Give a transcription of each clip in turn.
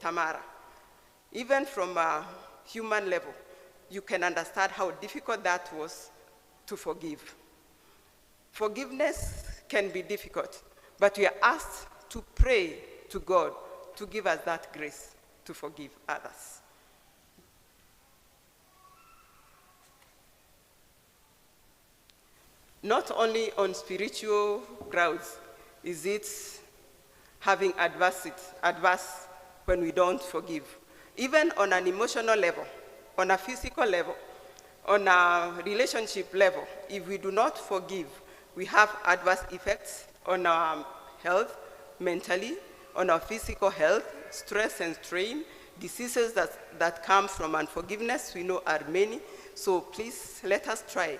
Tamara. Even from a human level, you can understand how difficult that was to forgive. Forgiveness can be difficult, but we are asked to pray to God to give us that grace to forgive others. Not only on spiritual grounds is it having adverse when we don't forgive. Even on an emotional level, on a physical level, on a relationship level, if we do not forgive, we have adverse effects on our health, mentally, on our physical health, stress and strain, diseases that come from unforgiveness, we know are many. So please let us try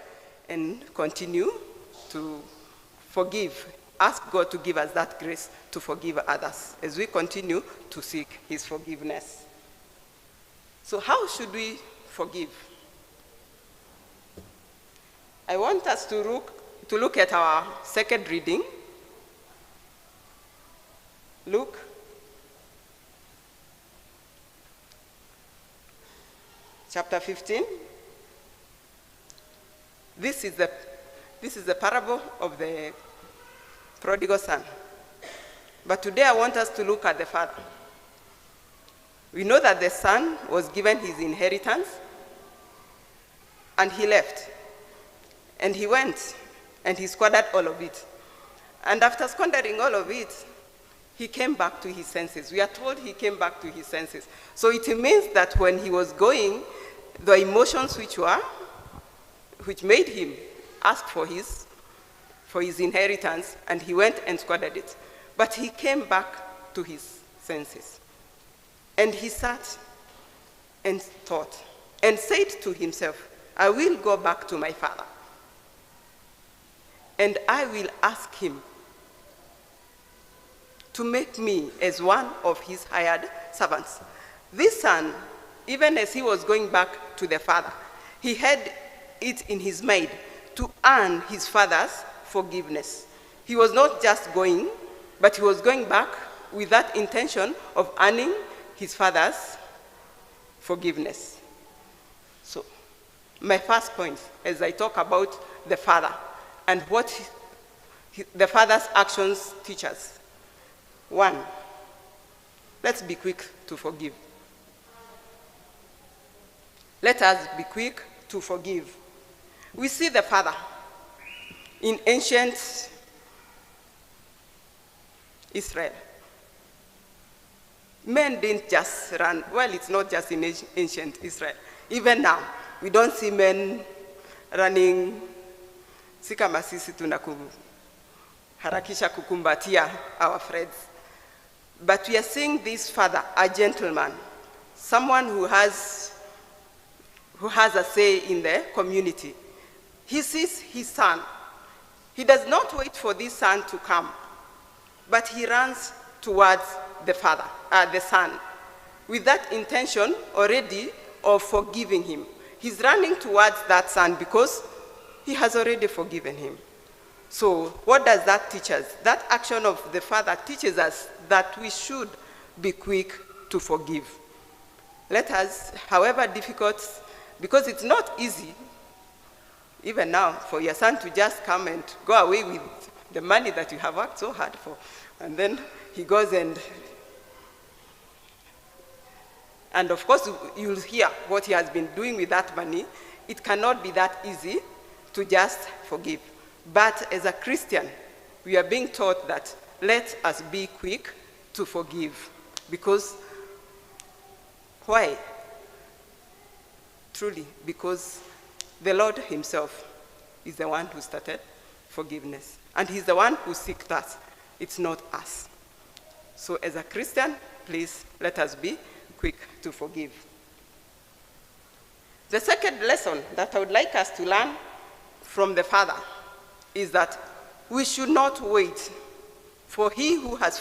and continue to forgive. Ask God to give us that grace to forgive others as we continue to seek his forgiveness. So how should we forgive? I want us to look at our second reading. Luke chapter 15. This is the parable of the prodigal son. But today I want us to look at the father. We know that the son was given his inheritance and he left. And he went and he squandered all of it. And after squandering all of it, he came back to his senses. We are told he came back to his senses. So it means that when he was going, the emotions which made him ask for his inheritance, and he went and squandered it. But he came back to his senses. And he sat and thought and said to himself, I will go back to my father, and I will ask him to make me as one of his hired servants. This son, even as he was going back to the father, he had it in his mind to earn his father's forgiveness. He was not just going, but he was going back with that intention of earning his father's forgiveness. So, my first point, as I talk about the father and what the father's actions teach us. 1, let's be quick to forgive. Let us be quick to forgive. We see the father in ancient Israel. Men didn't just run. Well, it's not just in ancient Israel. Even now, we don't see men running si kama sisi tunaharakisha kukumbatia our friends. But we are seeing this father, a gentleman, someone who has a say in the community. He sees his son. He does not wait for this son to come, but he runs towards the son, with that intention already of forgiving him. He's running towards that son because he has already forgiven him. So what does that teach us? That action of the father teaches us that we should be quick to forgive. Let us, however difficult, because it's not easy, even now, for your son to just come and go away with the money that you have worked so hard for. And then he goes and of course, you'll hear what he has been doing with that money. It cannot be that easy to just forgive. But as a Christian, we are being taught that let us be quick to forgive. Because, why? Truly, because the Lord himself is the one who started forgiveness. And he's the one who seeked us. It's not us. So as a Christian, please let us be quick to forgive. The second lesson that I would like us to learn from the Father is that we should not wait for he who has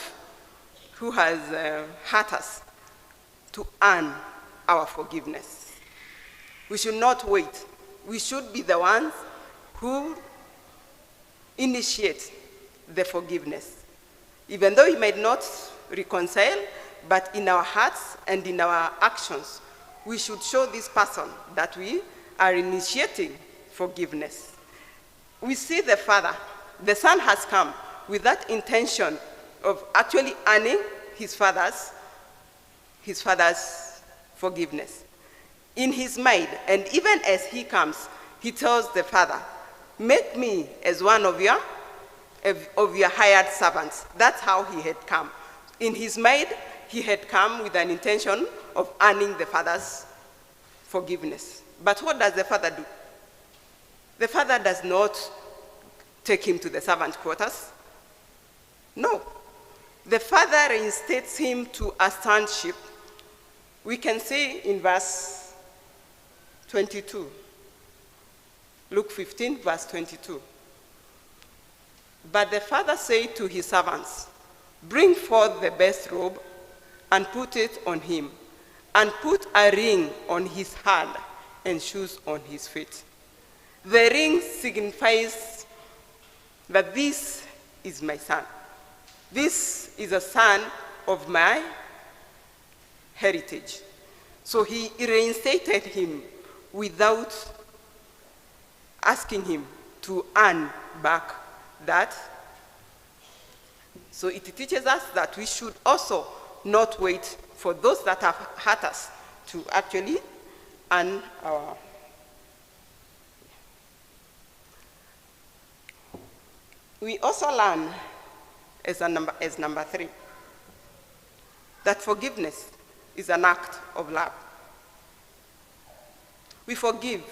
hurt us to earn our forgiveness. We should not wait. We should be the ones who initiate the forgiveness. Even though he might not reconcile, but in our hearts and in our actions, we should show this person that we are initiating forgiveness. We see the Father. The Son has come with that intention of actually earning his father's forgiveness. In his mind, and even as he comes, he tells the Father, make me as one of your hired servants. That's how he had come. In his mind, he had come with an intention of earning the Father's forgiveness. But what does the Father do? The Father does not take him to the servant quarters. No. The Father reinstates him to a sonship. We can see in verse 22. Luke 15, verse 22. But the Father said to his servants, bring forth the best robe and put it on him, and put a ring on his hand and shoes on his feet. The ring signifies that this is my son. This is a son of my heritage. So he reinstated him without asking him to earn back that. So it teaches us that we should also not wait for those that have hurt us to actually earn our. We also learn as number 3 that forgiveness is an act of love. We forgive